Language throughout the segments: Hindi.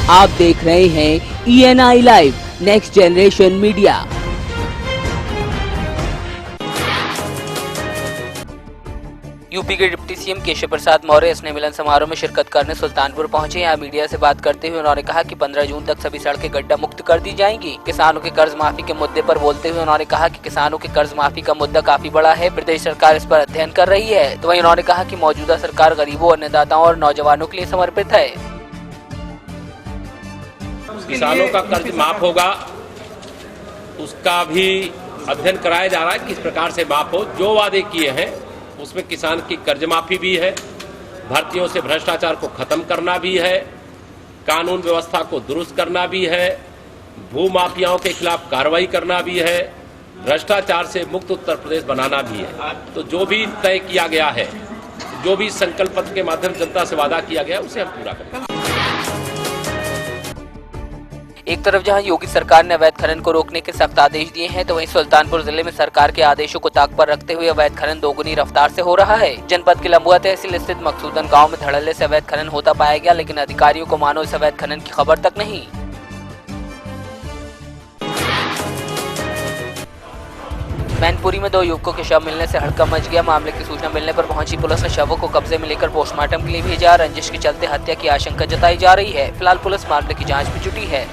आप देख रहे हैं ENI live next generation media. UP के डिप्टी सीएम केशव प्रसाद मौर्य स्नेह मिलन समारोह में शिरकत करने सुल्तानपुर पहुंचे। यहाँ मीडिया से बात करते हुए उन्होंने कहा कि 15 जून तक सभी सड़कें गड्ढा मुक्त कर दी जाएंगी। किसानों के कर्ज माफी के मुद्दे पर बोलते हुए उन्होंने कहा कि किसानों के कर्ज माफी का मुद्दा काफी बड़ा है, प्रदेश सरकार इस पर अध्ययन कर रही है। तो वहीं उन्होंने कहा कि मौजूदा सरकार गरीबों, अन्नदाताओं और नौजवानों के लिए समर्पित है। किसानों का कर्ज माफ होगा, उसका भी अध्ययन कराया जा रहा है किस प्रकार से माफ हो। जो वादे किए हैं उसमें किसान की कर्ज माफी भी है, भर्तियों से भ्रष्टाचार को खत्म करना भी है, कानून व्यवस्था को दुरुस्त करना भी है, भू माफियाओं के खिलाफ कार्रवाई करना भी है, भ्रष्टाचार से मुक्त उत्तर प्रदेश बनाना भी है। तो जो भी तय किया गया है, जो भी संकल्प पत्र के माध्यम से जनता से वादा किया गया उसे हम पूरा करेंगे। एक तरफ जहां योगी सरकार ने अवैध खनन को रोकने के सख्त आदेश दिए हैं, तो वहीं सुल्तानपुर जिले में सरकार के आदेशों को ताक पर रखते हुए अवैध खनन दोगुनी रफ्तार से हो रहा है। जनपद के लंबुआ तहसील स्थित मकसूदन गांव में धड़ल्ले से अवैध खनन होता पाया गया, लेकिन अधिकारियों को मानो इस अवैध खनन की खबर तक नहीं। मैनपुरी में 2 युवकों के शव मिलने से हड़कंप मच गया। मामले की सूचना मिलने पर पहुंची पुलिस ने शवों को कब्जे में लेकर पोस्टमार्टम के लिए भेजा। रंजिश के चलते हत्या की आशंका जताई जा रही है। फिलहाल पुलिस मामले की जांच में जुटी है।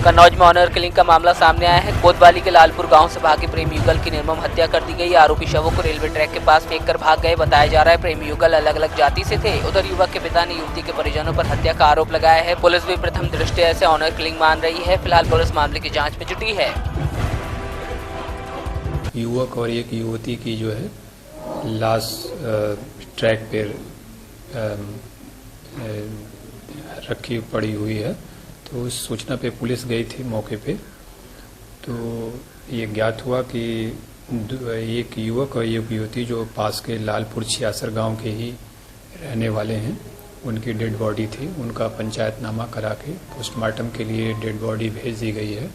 कन्नौज में ऑनर किलिंग का मामला सामने आया है। कोतवाली के लालपुर गांव से भागे प्रेमी युगल की निर्मम हत्या कर दी गई। आरोपी शवों को रेलवे ट्रैक के पास फेंककर भाग गए। बताया जा रहा है प्रेमी युगल अलग अलग जाति से थे। उधर युवक के पिता ने युवती के परिजनों पर हत्या का आरोप लगाया है। पुलिस भी प्रथम दृष्टया से ऑनर किलिंग मान रही है। फिलहाल पुलिस मामले की जाँच में जुटी है। युवक और एक युवती की जो है लाश ट्रैक पे रखी पड़ी हुई है। तो उस सूचना पे पुलिस गई थी मौके पे। तो ये ज्ञात हुआ कि एक युवक और एक युवती जो पास के लालपुर छियासर गांव के ही रहने वाले हैं, उनकी डेड बॉडी थी। उनका पंचायतनामा करा के पोस्टमार्टम के लिए डेड बॉडी भेज दी गई है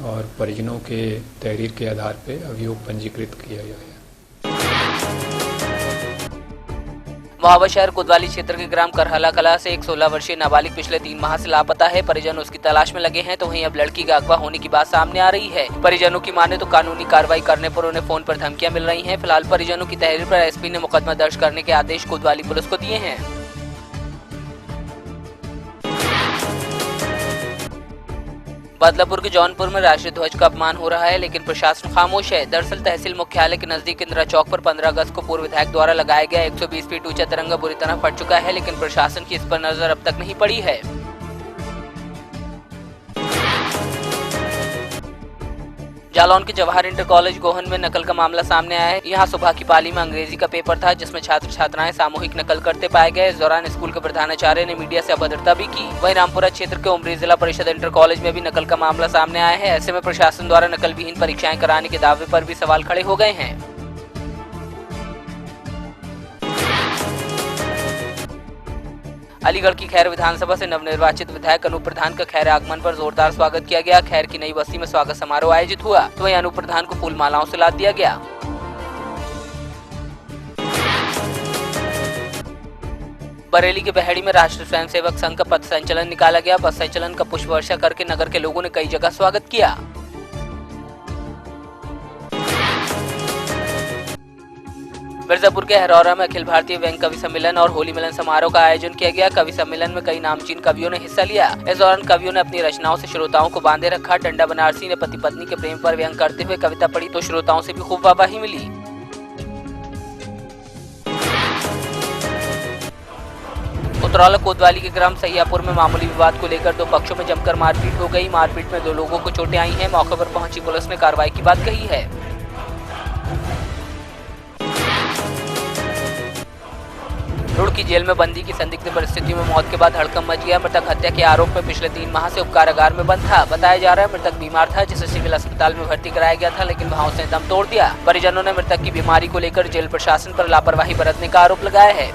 और परिजनों के तहरीर के आधार पर अभियोग पंजीकृत किया गया है। महोबा शहर कोतवाली क्षेत्र के ग्राम करहला कला से एक 16 वर्षीय नाबालिग पिछले 3 माह से लापता है। परिजन उसकी तलाश में लगे हैं। तो वहीं अब लड़की का अगवा होने की बात सामने आ रही है। परिजनों की माने तो कानूनी कार्रवाई करने पर उन्हें फोन पर धमकियां मिल रही हैं। फिलहाल परिजनों की तहरीर पर एसपी ने मुकदमा दर्ज करने के आदेश कोतवाली पुलिस को दिए हैं। बदलापुर के जौनपुर में राष्ट्रीय ध्वज का अपमान हो रहा है, लेकिन प्रशासन खामोश है। दरअसल तहसील मुख्यालय के नजदीक इंदिरा चौक पर 15 अगस्त को पूर्व विधायक द्वारा लगाया गया 120 फीट ऊंचा तिरंगा बुरी तरह फट चुका है, लेकिन प्रशासन की इस पर नजर अब तक नहीं पड़ी है। जालौन के जवाहर इंटर कॉलेज गोहन में नकल का मामला सामने आया है। यहाँ सुबह की पाली में अंग्रेजी का पेपर था, जिसमें छात्र छात्राएं सामूहिक नकल करते पाए गए। इस दौरान स्कूल के प्रधानाचार्य ने मीडिया से अभद्रता भी की। वहीं रामपुरा क्षेत्र के उमरी जिला परिषद इंटर कॉलेज में भी नकल का मामला सामने आया है। ऐसे में प्रशासन द्वारा नकल विहीन परीक्षाएं कराने के दावे पर भी सवाल खड़े हो गए हैं। अलीगढ़ की खैर विधानसभा से नवनिर्वाचित विधायक अनूप प्रधान का खैर आगमन पर जोरदार स्वागत किया गया। खैर की नई बस्ती में स्वागत समारोह आयोजित हुआ, तो वहीं अनूप प्रधान को फूल मालाओं से लाद दिया गया। बरेली के बहेड़ी में राष्ट्रीय स्वयंसेवक संघ का पथ संचलन निकाला गया। पथ संचलन का पुष्प वर्षा करके नगर के लोगों ने कई जगह स्वागत किया। मिर्जापुर के हरौरा में अखिल भारतीय व्यंग कवि सम्मेलन और होली मिलन समारोह का आयोजन किया गया। कवि सम्मेलन में कई नामचीन कवियों ने हिस्सा लिया। इस दौरान कवियों ने अपनी रचनाओं से श्रोताओं को बांधे रखा। टंडा बनारसी ने पति पत्नी के प्रेम पर व्यंग करते हुए कविता पढ़ी, तो श्रोताओं से भी खूब वाहवाही मिली। उतरौला कोतवाली के ग्राम सहियापुर में मामूली विवाद को लेकर 2 पक्षों में जमकर मारपीट हो गई। मारपीट में 2 लोगों को चोटें आई हैं। मौके पर पहुंची पुलिस ने कार्रवाई की बात कही है। रुड़की जेल में बंदी की संदिग्ध परिस्थितियों में मौत के बाद हड़कंप मच गया। मृतक हत्या के आरोप में पिछले 3 माह से उपकारागार में बंद था। बताया जा रहा है मृतक बीमार था, जिसे सिविल अस्पताल में भर्ती कराया गया था, लेकिन वहां उसने दम तोड़ दिया। परिजनों ने मृतक की बीमारी को लेकर जेल प्रशासन पर लापरवाही बरतने का आरोप लगाया है।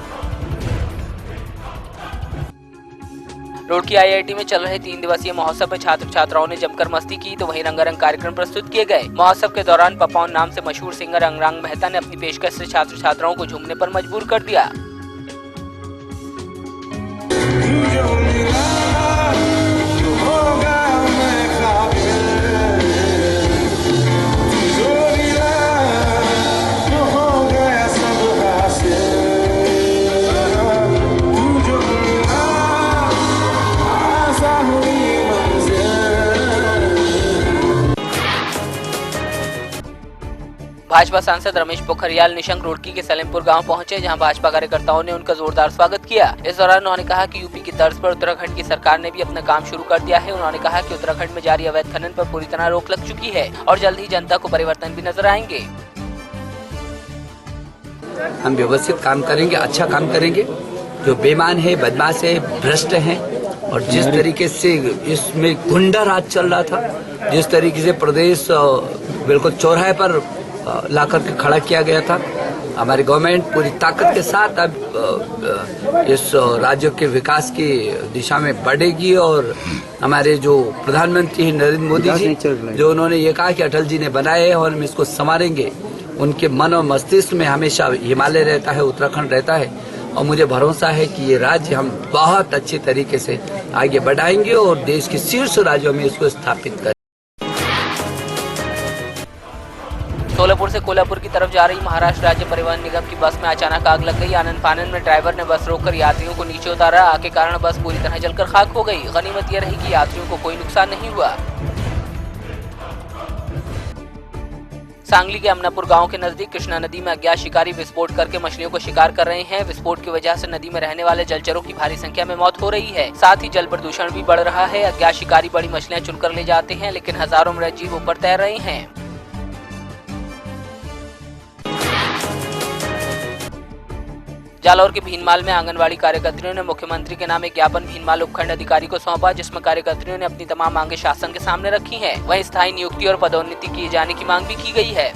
रुड़की IIT में चल रहे 3 दिवसीय महोत्सव में छात्र छात्राओं ने जमकर मस्ती की, तो वहीं रंगारंग कार्यक्रम प्रस्तुत किए गए। महोत्सव के दौरान पपौन नाम से मशहूर सिंगर अंगरांग मेहता ने अपनी पेशकश से छात्र छात्राओं को झूमने पर मजबूर कर दिया। भाजपा सांसद रमेश पोखरियाल निशंक रुड़की के सलेमपुर गांव पहुंचे, जहां भाजपा कार्यकर्ताओं ने उनका जोरदार स्वागत किया। इस दौरान उन्होंने कहा कि यूपी की तर्ज पर उत्तराखंड की सरकार ने भी अपना काम शुरू कर दिया है। उन्होंने कहा कि उत्तराखंड में जारी अवैध खनन पर पूरी तरह रोक लग चुकी है और जल्द ही जनता को परिवर्तन भी नजर आएंगे। हम व्यवस्थित काम करेंगे, अच्छा काम करेंगे। जो बेईमान है, बदमाश है, भ्रष्ट हैं और जिस तरीके से इसमें गुंडा राज चल रहा था, जिस तरीके से प्रदेश बिल्कुल चौराहे पर ला करके खड़ा किया गया था, हमारी गवर्नमेंट पूरी ताकत के साथ अब इस राज्य के विकास की दिशा में बढ़ेगी। और हमारे जो प्रधानमंत्री नरेंद्र मोदी जी, जो उन्होंने ये कहा कि अटल जी ने बनाए हैं और हम इसको संवारेंगे, उनके मन और मस्तिष्क में हमेशा हिमालय रहता है, उत्तराखंड रहता है और मुझे भरोसा है कि ये राज्य हम बहुत अच्छे तरीके से आगे बढ़ाएंगे और देश के शीर्ष राज्यों में इसको स्थापित करेंगे। सोलापुर से कोल्हापुर की तरफ जा रही महाराष्ट्र राज्य परिवहन निगम की बस में अचानक आग लग गई। आनन फानन में ड्राइवर ने बस रोककर यात्रियों को नीचे उतारा। आग के कारण बस पूरी तरह जलकर खाक हो गई। गनीमत यह रही कि यात्रियों को कोई नुकसान नहीं हुआ। सांगली के अमनापुर गांव के नजदीक कृष्णा नदी में अज्ञात शिकारी विस्फोट करके मछलियों को शिकार कर रहे हैं। विस्फोट की वजह से नदी में रहने वाले जलचरों की भारी संख्या में मौत हो रही है। साथ ही जल प्रदूषण भी बढ़ रहा है। अज्ञात शिकारी बड़ी मछलियां चुनकर ले जाते हैं, लेकिन हजारों मृत जीव ऊपर तैर रहे हैं। जालौर के भीनमाल में आंगनवाड़ी कार्यकर्तियों ने मुख्यमंत्री के नाम एक ज्ञापन भीनमाल उपखंड अधिकारी को सौंपा, जिसमें कार्यकर्तियों ने अपनी तमाम मांगे शासन के सामने रखी हैं। वहीं स्थायी नियुक्ति और पदोन्नति किए जाने की मांग भी की गई है।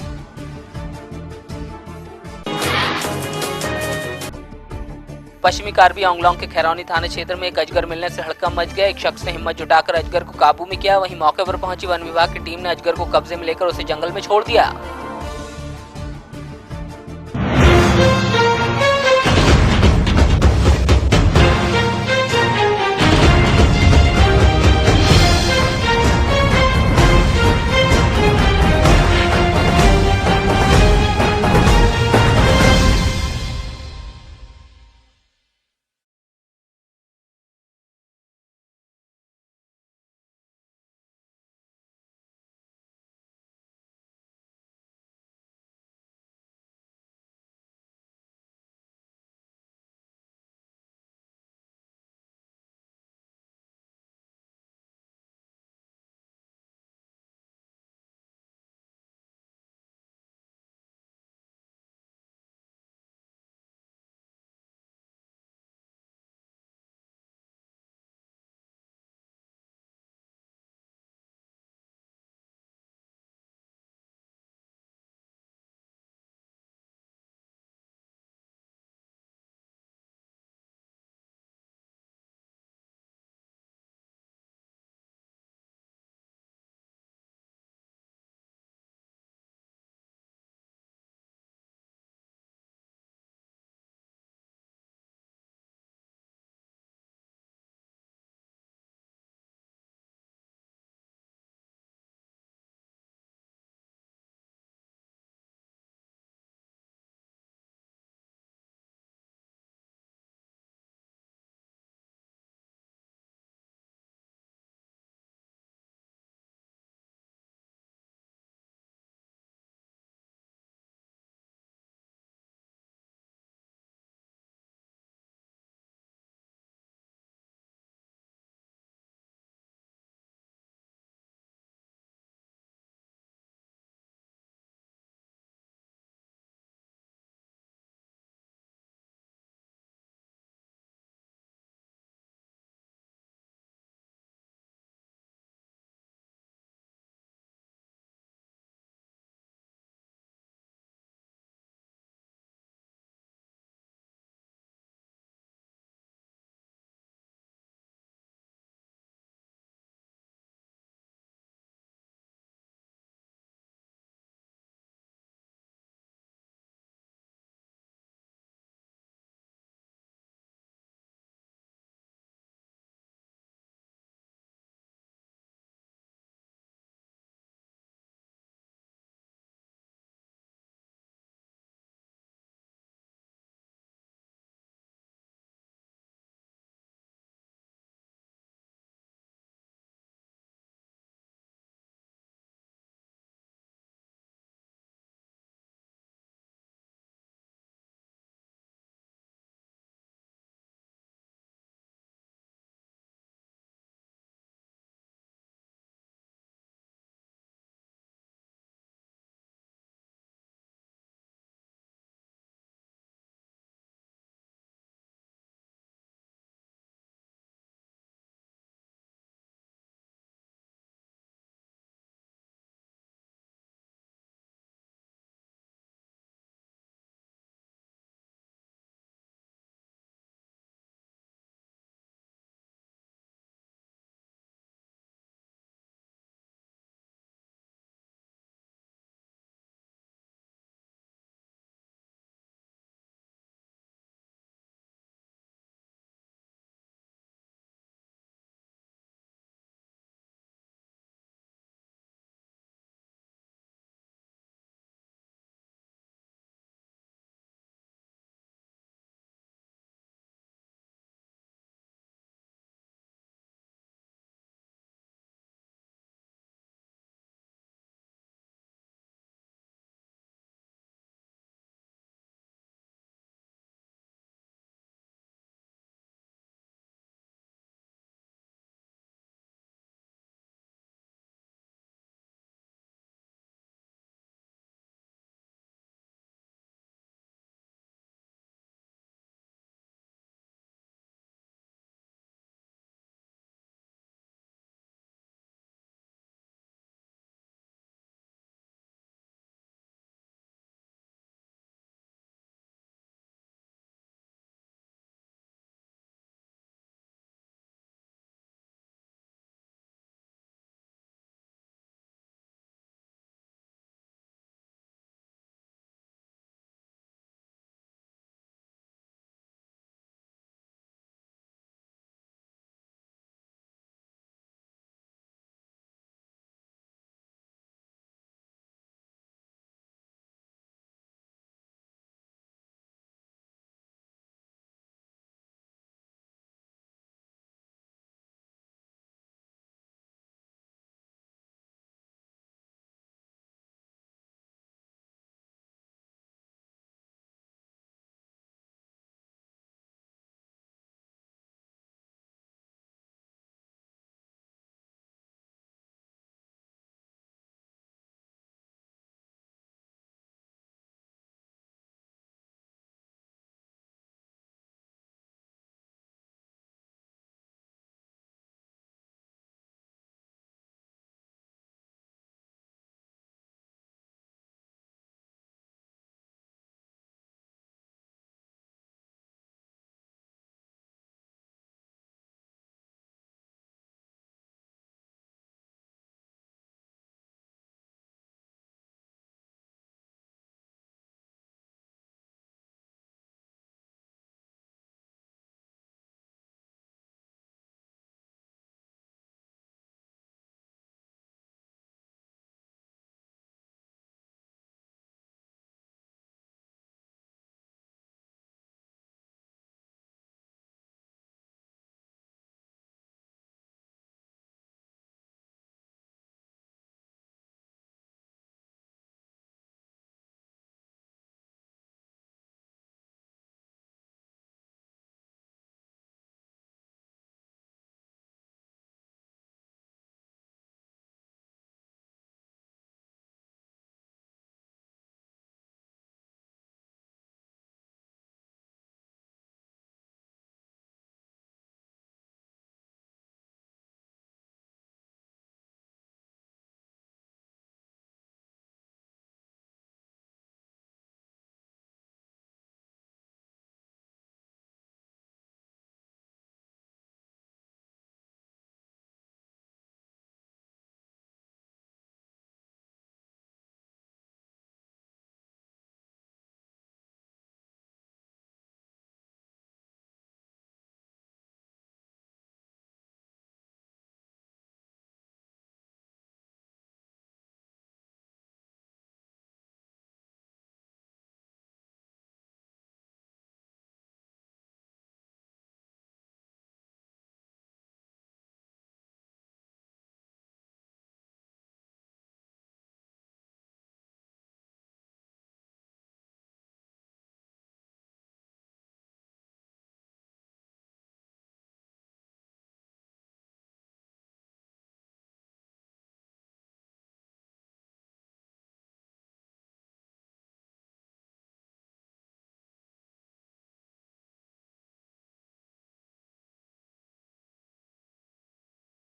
पश्चिमी कार्बी आंगलोंग के खैरौनी थाना क्षेत्र में एक अजगर मिलने से हड़कंप मच गया। एक शख्स ने हिम्मत जुटाकर अजगर को काबू में किया। वहीं मौके पर पहुंची वन विभाग की टीम ने अजगर को कब्जे में लेकर उसे जंगल में छोड़ दिया।